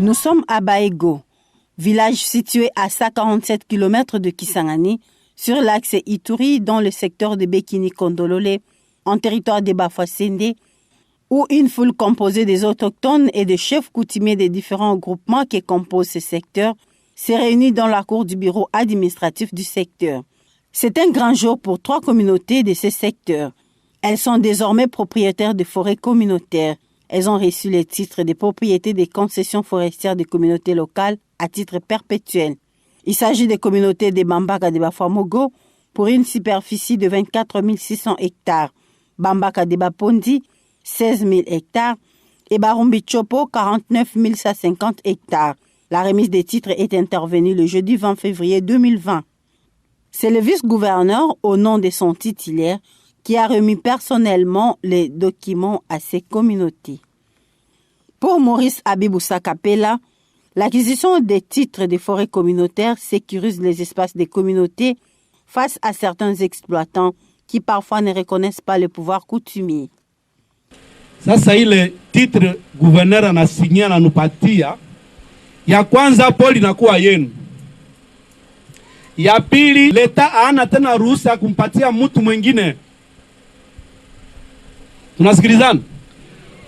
Nous sommes à Baego, village situé à 147 km de Kisangani, sur l'axe Ituri dans le secteur de Bekini-Kondolole, en territoire des Bafoussende, où une foule composée des autochtones et des chefs coutumiers des différents groupements qui composent ce secteur s'est réunie dans la cour du bureau administratif du secteur. C'est un grand jour pour 3 communautés de ce secteur. Elles sont désormais propriétaires de forêts communautaires. Elles ont reçu les titres de propriété des concessions forestières des communautés locales à titre perpétuel. Il s'agit des communautés de Bambaka de Bafamogo pour une superficie de 24 600 hectares, Bambaka de Bapondi, 16 000 hectares, et Barumbi Chopo, 49 150 hectares. La remise des titres est intervenue le jeudi 20 février 2020. C'est le vice-gouverneur, au nom de son titulaire, qui a remis personnellement les documents à ces communautés. Pour Maurice Abiboussa Kapela, l'acquisition des titres des forêts communautaires sécurise les espaces des communautés face à certains exploitants qui parfois ne reconnaissent pas le pouvoir coutumier. Sasa ile titre gouverneur anasignia na nupatia ya kwanza poli inakuwa yenu. Ya pili leta hana tena ruhusa ya kumpatia mtu mwingine. Tunasikilizana?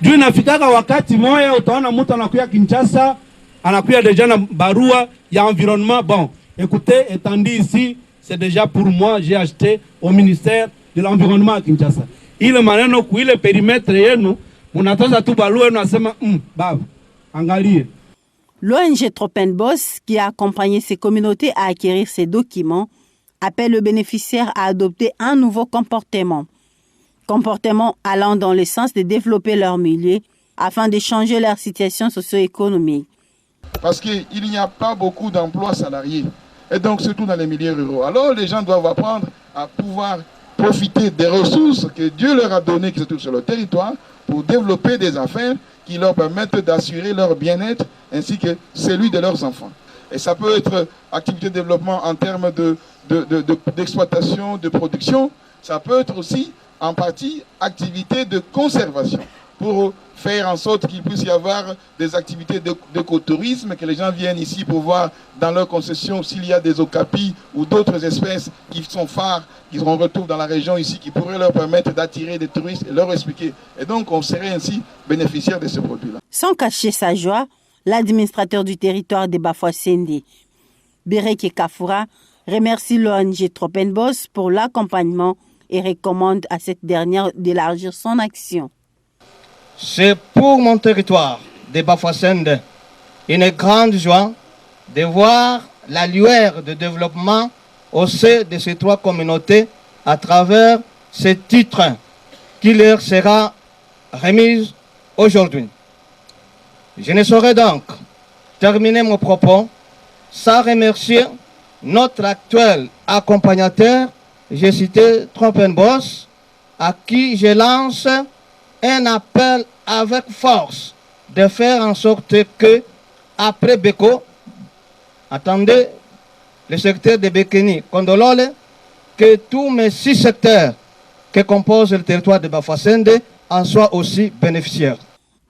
Juu inafikaka wakati moja utaona mtu anakuya Kinshasa, anakuya deja na barua ya environnement. Bon, écoutez, étant dit ici, c'est déjà pour moi, j'ai acheté au ministère de l'environnement à Kinshasa. Ile maneno kuile périmètre yenu, munatoza tu barua yenu asema, baba, angalie. L'ONG Tropenbos, qui a accompagné ces communautés à acquérir ces documents, appelle le bénéficiaire à adopter un nouveau comportement. Comportement allant dans le sens de développer leur milieu afin de changer leur situation socio-économique. Parce qu'il n'y a pas beaucoup d'emplois salariés, et donc surtout dans les milieux ruraux. Alors les gens doivent apprendre à pouvoir profiter des ressources que Dieu leur a données, qui se trouvent sur le territoire, pour développer des affaires qui leur permettent d'assurer leur bien-être ainsi que celui de leurs enfants. Et ça peut être activité de développement en termes d'exploitation, de production. Ça peut être aussi en partie activité de conservation pour faire en sorte qu'il puisse y avoir des activités d'écotourisme, que les gens viennent ici pour voir dans leur concession s'il y a des okapis ou d'autres espèces qui sont phares, qui qu'on retrouve dans la région ici, qui pourraient leur permettre d'attirer des touristes et leur expliquer. Et donc on serait ainsi bénéficiaire de ce produit-là. Sans cacher sa joie, l'administrateur du territoire des Bafoussende, Bereke Kafura, remercie l'ONG Tropenbos pour l'accompagnement et recommande à cette dernière d'élargir son action. C'est pour mon territoire de Bafoussende une grande joie de voir la lueur de développement au sein de ces 3 communautés à travers ce titre qui leur sera remis aujourd'hui. Je ne saurais donc terminer mon propos sans remercier notre actuel accompagnateur, j'ai cité Tropenbos, à qui je lance un appel avec force de faire en sorte que, après Beko, attendez, le secteur de Bekini, Kondolole, que tous mes 6 secteurs qui composent le territoire de Bafoussende en soient aussi bénéficiaires.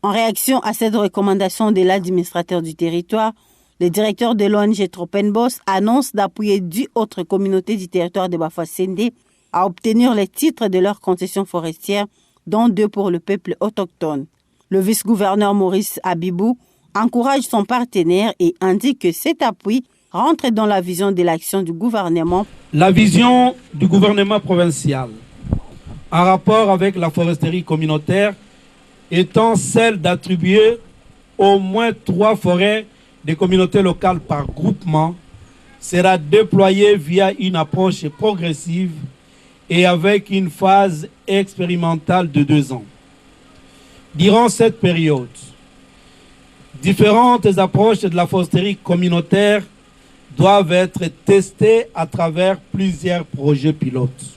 En réaction à cette recommandation de l'administrateur du territoire, le directeur de l'ONG Tropenbos annonce d'appuyer 10 autres communautés du territoire de Bafoussende à obtenir les titres de leurs concessions forestières, dont 2 pour le peuple autochtone. Le vice-gouverneur Maurice Abibou encourage son partenaire et indique que cet appui rentre dans la vision de l'action du gouvernement. La vision du gouvernement provincial en rapport avec la foresterie communautaire étant celle d'attribuer au moins 3 forêts des communautés locales par groupement, sera déployée via une approche progressive et avec une phase expérimentale de 2 ans. Durant cette période, différentes approches de la foresterie communautaire doivent être testées à travers plusieurs projets pilotes.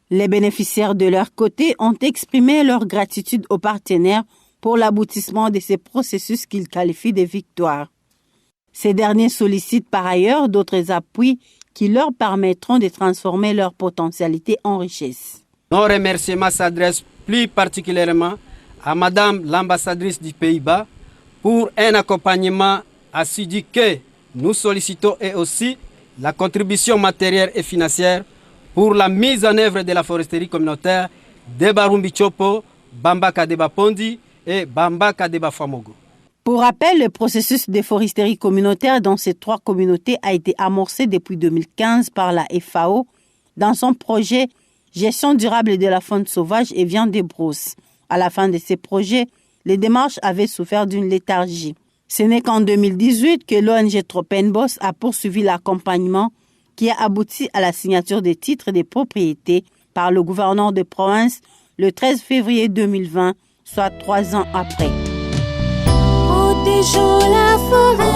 Les bénéficiaires de leur côté ont exprimé leur gratitude aux partenaires pour l'aboutissement de ces processus qu'ils qualifient de victoires. Ces derniers sollicitent par ailleurs d'autres appuis qui leur permettront de transformer leur potentialité en richesse. Nos remerciements s'adressent plus particulièrement à Madame l'ambassadrice du Pays-Bas pour un accompagnement assidu que nous sollicitons et aussi la contribution matérielle et financière pour la mise en œuvre de la foresterie communautaire de Barumbi Chopo, Bamba Kadeba Pondi et Bamba Kadeba Famogo. Pour rappel, le processus de foresterie communautaire dans ces 3 communautés a été amorcé depuis 2015 par la FAO dans son projet Gestion durable de la faune sauvage et viande des brousses. À la fin de ces projets, les démarches avaient souffert d'une léthargie. Ce n'est qu'en 2018 que l'ONG Tropenbos a poursuivi l'accompagnement qui a abouti à la signature des titres de propriété par le gouverneur de province le 13 février 2020, soit 3 ans après. Protégeons la forêt,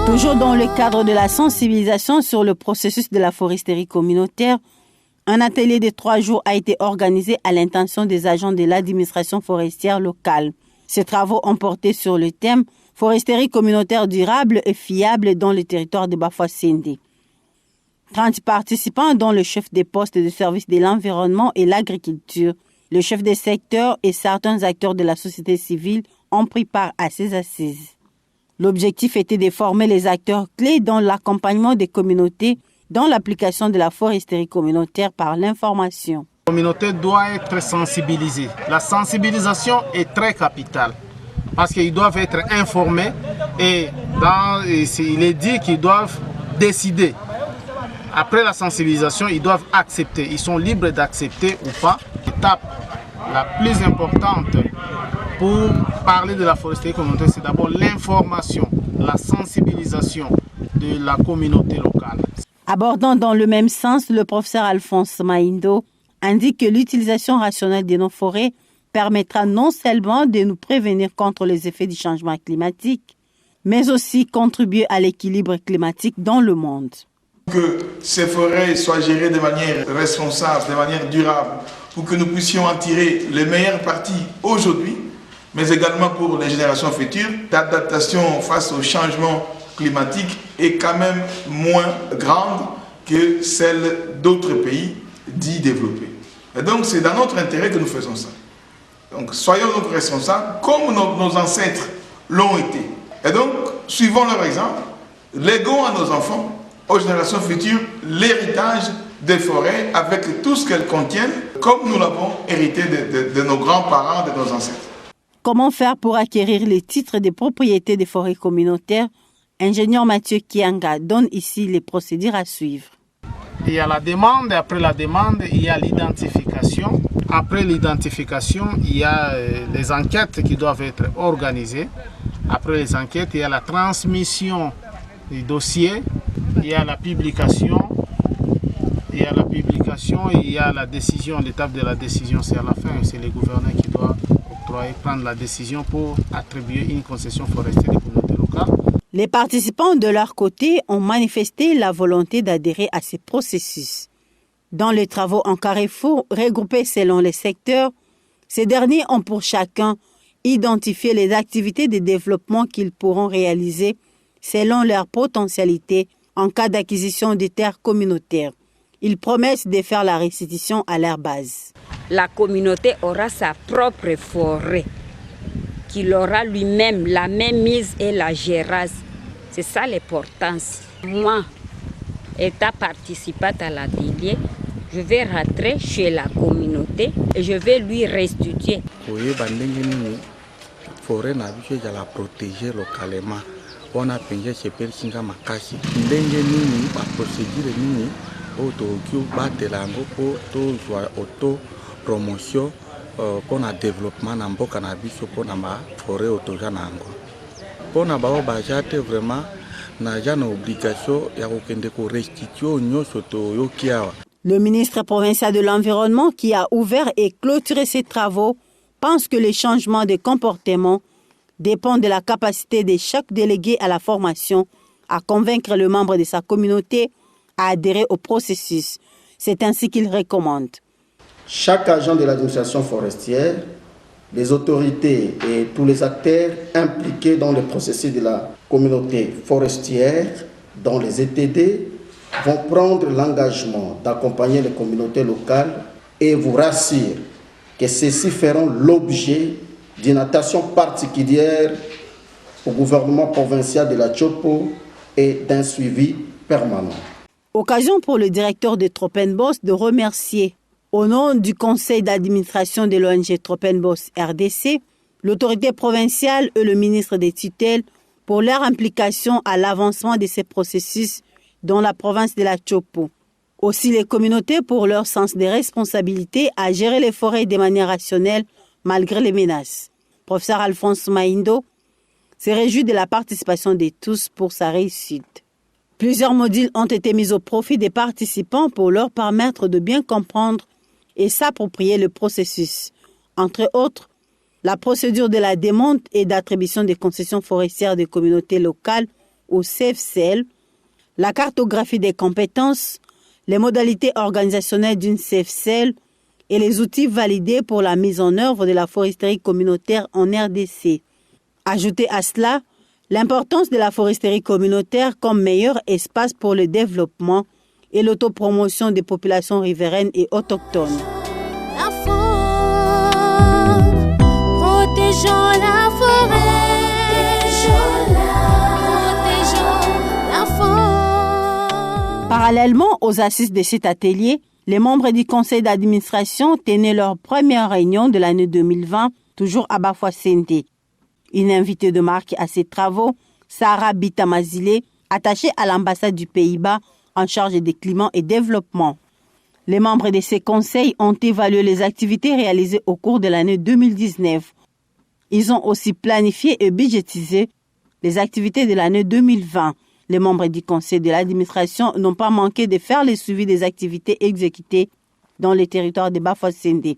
Toujours dans le cadre de la sensibilisation sur le processus de la foresterie communautaire, un atelier de 3 jours a été organisé à l'intention des agents de l'administration forestière locale. Ces travaux ont porté sur le thème « Foresterie communautaire durable et fiable dans le territoire de Bafoussende ». 30 participants, dont le chef des postes de service de l'environnement et l'agriculture, le chef des secteurs et certains acteurs de la société civile ont pris part à ces assises. L'objectif était de former les acteurs clés dans l'accompagnement des communautés dans l'application de la foresterie communautaire par l'information. La communauté doit être sensibilisée. La sensibilisation est très capitale parce qu'ils doivent être informés et il est dit qu'ils doivent décider. Après la sensibilisation, ils doivent accepter. Ils sont libres d'accepter ou pas. L'étape la plus importante pour parler de la foresterie communautaire, c'est d'abord l'information, la sensibilisation de la communauté locale. Abordant dans le même sens, le professeur Alphonse Maindo indique que l'utilisation rationnelle de nos forêts permettra non seulement de nous prévenir contre les effets du changement climatique, mais aussi contribuer à l'équilibre climatique dans le monde. Que ces forêts soient gérées de manière responsable, de manière durable, pour que nous puissions en tirer les meilleures parties aujourd'hui, mais également pour les générations futures. L'adaptation face au changement climatique est quand même moins grande que celle d'autres pays dits développés. Et donc c'est dans notre intérêt que nous faisons ça. Donc soyons donc responsables comme nos ancêtres l'ont été. Et donc, suivons leur exemple, léguons à nos enfants, aux générations futures, l'héritage des forêts avec tout ce qu'elles contiennent, comme nous l'avons hérité de nos grands-parents, de nos ancêtres. Comment faire pour acquérir les titres de propriété des forêts communautaires? Ingénieur Mathieu Kianga donne ici les procédures à suivre. Il y a la demande, après la demande, il y a l'identification. Après l'identification, il y a les enquêtes qui doivent être organisées. Après les enquêtes, il y a la transmission du dossier, il y a la publication, et il y a la décision. L'étape de la décision, c'est à la fin, c'est le gouverneur qui doit prendre la décision pour attribuer une concession forestière aux communautés locales. Les participants de leur côté ont manifesté la volonté d'adhérer à ces processus. Dans les travaux en carrefour regroupés selon les secteurs, ces derniers ont pour chacun identifié les activités de développement qu'ils pourront réaliser selon leur potentialité en cas d'acquisition des terres communautaires. Ils promettent de faire la restitution à leur base. La communauté aura sa propre forêt, qu'il aura lui-même la mainmise et la gérage. C'est ça l'importance. Moi, étant participante à l'atelier, je vais rentrer chez la communauté et je vais lui restituer. Forêt n'a pas la protéger localement. On a pensé chez Persinga Makashi. Ndenge nini ba procédure nini autokyo batelango pour auto promotion pour un développement na mboka na biso pour na forêt autojanango. Pour na bao bajate vraiment na jana obligation ya kokende ko restituer nyoso to yokiawa. Le ministre provincial de l'Environnement, qui a ouvert et clôturé ses travaux, pense que les changements de comportement dépendent de la capacité de chaque délégué à la formation à convaincre le membre de sa communauté à adhérer au processus. C'est ainsi qu'il recommande. Chaque agent de l'administration forestière, les autorités et tous les acteurs impliqués dans le processus de la communauté forestière, dont les ETD, vont prendre l'engagement d'accompagner les communautés locales et vous rassure que ceux-ci feront l'objet d'une attention particulière au gouvernement provincial de la Tchopo et d'un suivi permanent. Occasion pour le directeur de Tropenbos de remercier, au nom du conseil d'administration de l'ONG Tropenbos RDC, l'autorité provinciale et le ministre des tutelles pour leur implication à l'avancement de ces processus dans la province de la Tchopo. Aussi les communautés pour leur sens des responsabilités à gérer les forêts de manière rationnelle malgré les menaces. Professeur Alphonse Maindo se réjouit de la participation de tous pour sa réussite. Plusieurs modules ont été mis au profit des participants pour leur permettre de bien comprendre et s'approprier le processus. Entre autres, la procédure de la demande et d'attribution des concessions forestières des communautés locales au CFCL, la cartographie des compétences, les modalités organisationnelles d'une CFCL et les outils validés pour la mise en œuvre de la foresterie communautaire en RDC. Ajoutez à cela l'importance de la foresterie communautaire comme meilleur espace pour le développement et l'autopromotion des populations riveraines et autochtones. La faune, protégeons la forêt, protégeons la faune. Parallèlement aux assises de cet atelier, les membres du conseil d'administration tenaient leur première réunion de l'année 2020, toujours à Bafouassende. Une invitée de marque à ces travaux, Sarah Bitamazile, attachée à l'ambassade du Pays-Bas en charge des climats et développement. Les membres de ces conseils ont évalué les activités réalisées au cours de l'année 2019. Ils ont aussi planifié et budgétisé les activités de l'année 2020. Les membres du conseil de l'administration n'ont pas manqué de faire le suivi des activités exécutées dans les territoires de Bafouassende.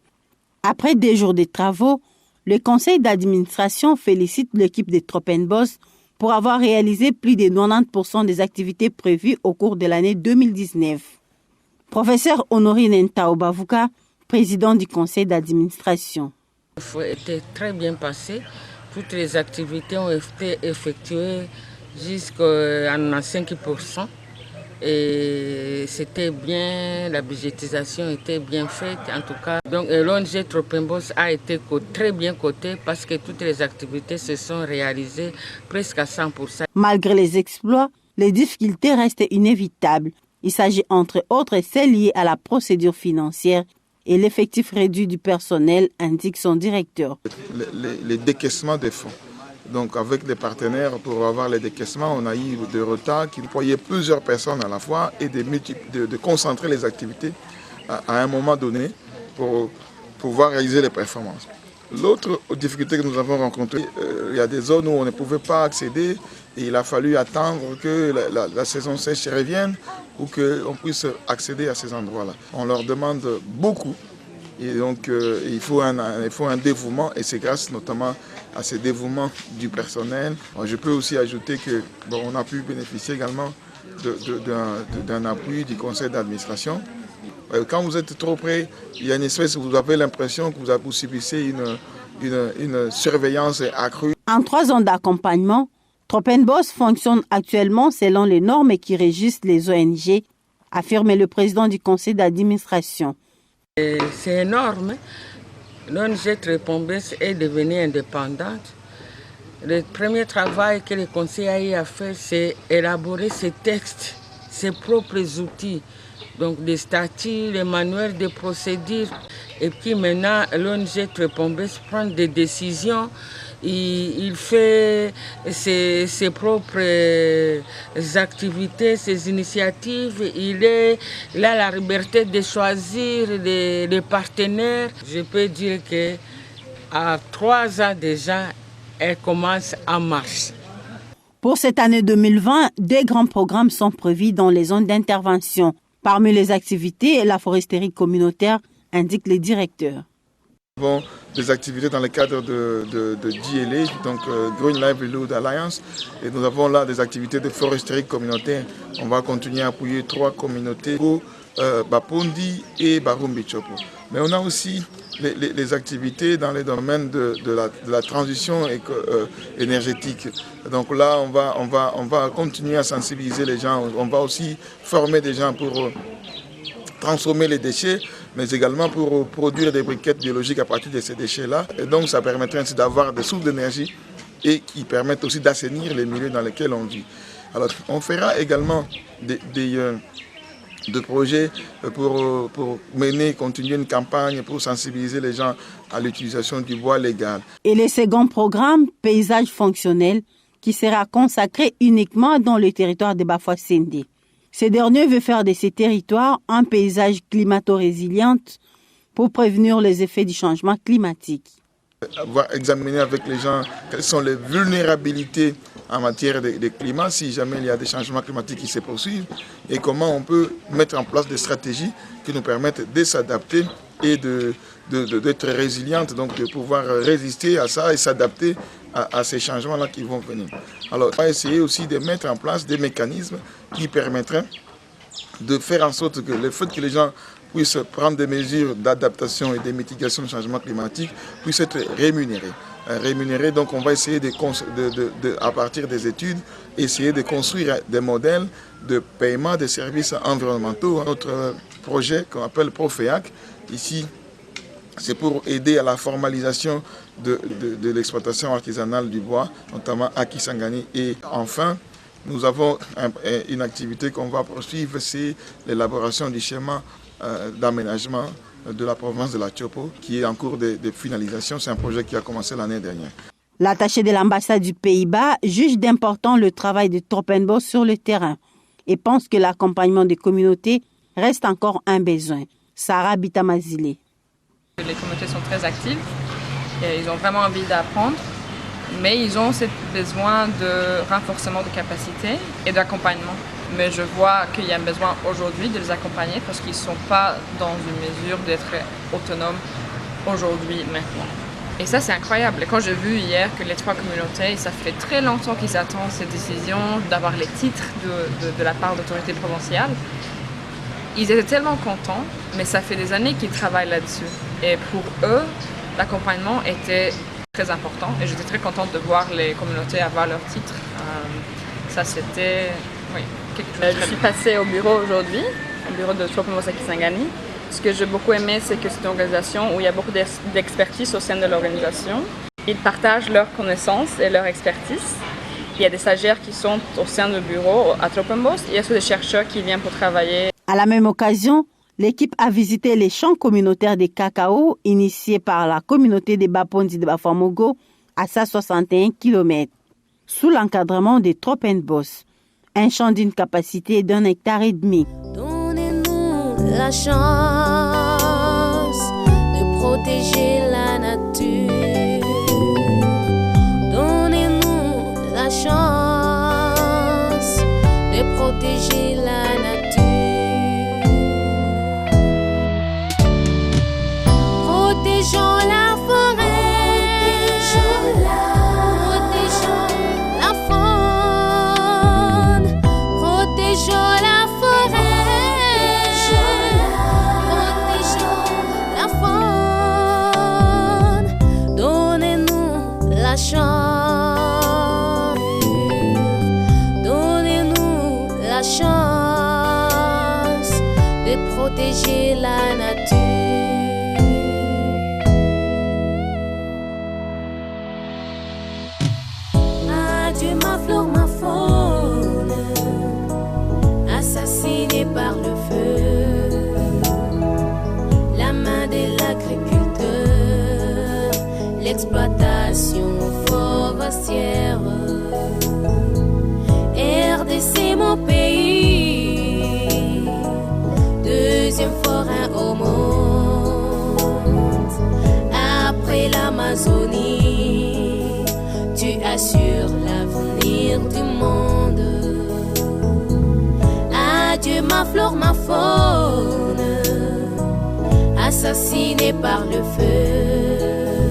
Après 2 jours de travaux, le conseil d'administration félicite l'équipe de Tropenbos pour avoir réalisé plus de 90% des activités prévues au cours de l'année 2019. Professeur Honorine Ntaobavuka, président du conseil d'administration. Ça a été très bien passé. Toutes les activités ont été effectuées jusqu'à 95%. Et c'était bien, la budgétisation était bien faite en tout cas. Donc l'ONG Tropenbos a été très bien cotée parce que toutes les activités se sont réalisées presque à 100%. Malgré les exploits, les difficultés restent inévitables. Il s'agit entre autres celles liées à la procédure financière et l'effectif réduit du personnel, indique son directeur. Les décaissements des fonds. Donc avec les partenaires, pour avoir les décaissements, on a eu des retards qui employaient plusieurs personnes à la fois et de concentrer les activités à un moment donné pour pouvoir réaliser les performances. L'autre difficulté que nous avons rencontrée, il y a des zones où on ne pouvait pas accéder et il a fallu attendre que la saison sèche revienne pour qu'on puisse accéder à ces endroits-là. On leur demande beaucoup. Et donc, il faut un dévouement et c'est grâce notamment à ce dévouement du personnel. Je peux aussi ajouter qu'on a pu bénéficier également d'un appui du conseil d'administration. Quand vous êtes trop près, il y a une espèce où vous avez l'impression que vous subissez une surveillance accrue. En 3 ans d'accompagnement, Tropenbos fonctionne actuellement selon les normes qui régissent les ONG, affirme le président du conseil d'administration. C'est énorme. L'ONG Tropenbos est devenue indépendante. Le premier travail que le conseil a eu à faire, c'est élaborer ses textes, ses propres outils. Donc des statuts, les manuels de procédures. Et puis maintenant, l'ONG Tropenbos prend des décisions. Il fait ses propres activités, ses initiatives. Il a la liberté de choisir les partenaires. Je peux dire qu'à 3 ans déjà, elle commence à marcher. Pour cette année 2020, 2 grands programmes sont prévus dans les zones d'intervention. Parmi les activités, la foresterie communautaire, indique les directeurs. Nous avons des activités dans le cadre de GLA, donc Green Livelihood Alliance, et nous avons là des activités de foresterie communautaire. On va continuer à appuyer 3 communautés, Bapondi et Barumbi Tchopo. Mais on a aussi les activités dans les domaines de la transition énergétique. Donc là, on va continuer à sensibiliser les gens. On va aussi former des gens pour transformer les déchets mais également pour produire des briquettes biologiques à partir de ces déchets-là. Et donc ça permettrait ainsi d'avoir des sources d'énergie et qui permettent aussi d'assainir les milieux dans lesquels on vit. Alors on fera également de projets pour continuer une campagne pour sensibiliser les gens à l'utilisation du bois légal. Et le second programme, Paysage fonctionnel, qui sera consacré uniquement dans le territoire de Bafoussende. Ce dernier veut faire de ces territoires un paysage climato-résilient pour prévenir les effets du changement climatique. Examiner avec les gens quelles sont les vulnérabilités en matière de climat, si jamais il y a des changements climatiques qui se poursuivent, et comment on peut mettre en place des stratégies qui nous permettent de s'adapter et d'être résilientes, donc de pouvoir résister à ça et s'adapter à ces changements-là qui vont venir. Alors, on va essayer aussi de mettre en place des mécanismes qui permettraient de faire en sorte que le fait que les gens puissent prendre des mesures d'adaptation et de mitigation du changement climatique puissent être rémunérés. Donc on va essayer à partir des études, essayer de construire des modèles de paiement des services environnementaux. Notre projet qu'on appelle Proféac, ici, c'est pour aider à la formalisation de l'exploitation artisanale du bois, notamment à Kisangani. Et enfin, nous avons une activité qu'on va poursuivre, c'est l'élaboration du schéma d'aménagement de la province de la Tchopo, qui est en cours de finalisation. C'est un projet qui a commencé l'année dernière. L'attaché de l'ambassade du Pays-Bas juge d'important le travail de Tropenbos sur le terrain et pense que l'accompagnement des communautés reste encore un besoin. Sarah Bitamazile. Les communautés sont très actives et ils ont vraiment envie d'apprendre, mais ils ont ce besoin de renforcement de capacité et d'accompagnement. Mais je vois qu'il y a un besoin aujourd'hui de les accompagner parce qu'ils ne sont pas dans une mesure d'être autonomes aujourd'hui, maintenant. Et ça, c'est incroyable. Et quand j'ai vu hier que les 3 communautés, ça fait très longtemps qu'ils attendent cette décision d'avoir les titres de la part d'autorités provinciales, ils étaient tellement contents, mais ça fait des années qu'ils travaillent là-dessus. Et pour eux, l'accompagnement était très important. Et j'étais très contente de voir les communautés avoir leur titre. Ça, c'était... Oui. Je suis passée au bureau aujourd'hui, au bureau de Tropenbos à Kisangani. Ce que j'ai beaucoup aimé, c'est que c'est une organisation où il y a beaucoup d'expertise au sein de l'organisation. Ils partagent leurs connaissances et leur expertise. Il y a des stagiaires qui sont au sein du bureau à Tropenbos. Il y a aussi des chercheurs qui viennent pour travailler. À la même occasion, l'équipe a visité les champs communautaires de cacao initiés par la communauté des Bapondi de Bafamogo à 161 km, sous l'encadrement de Tropenbos. Un champ d'une capacité d'1,5 hectare. Donnez-nous la chance de protéger la nature. Donnez-nous la chance de protéger la nature. Protégeons la forêt. Donnez-nous la chance de protéger la nature. Adieu ma flore, ma faune, assassinée par le feu, la main de l'agriculteur, l'exploitation forestière. RDC mon pays, deuxième forêt au monde. Après l'Amazonie, tu assures l'avenir du monde. Adieu ma flore, ma faune, assassinée par le feu,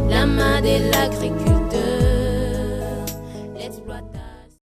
la main de l'agriculture.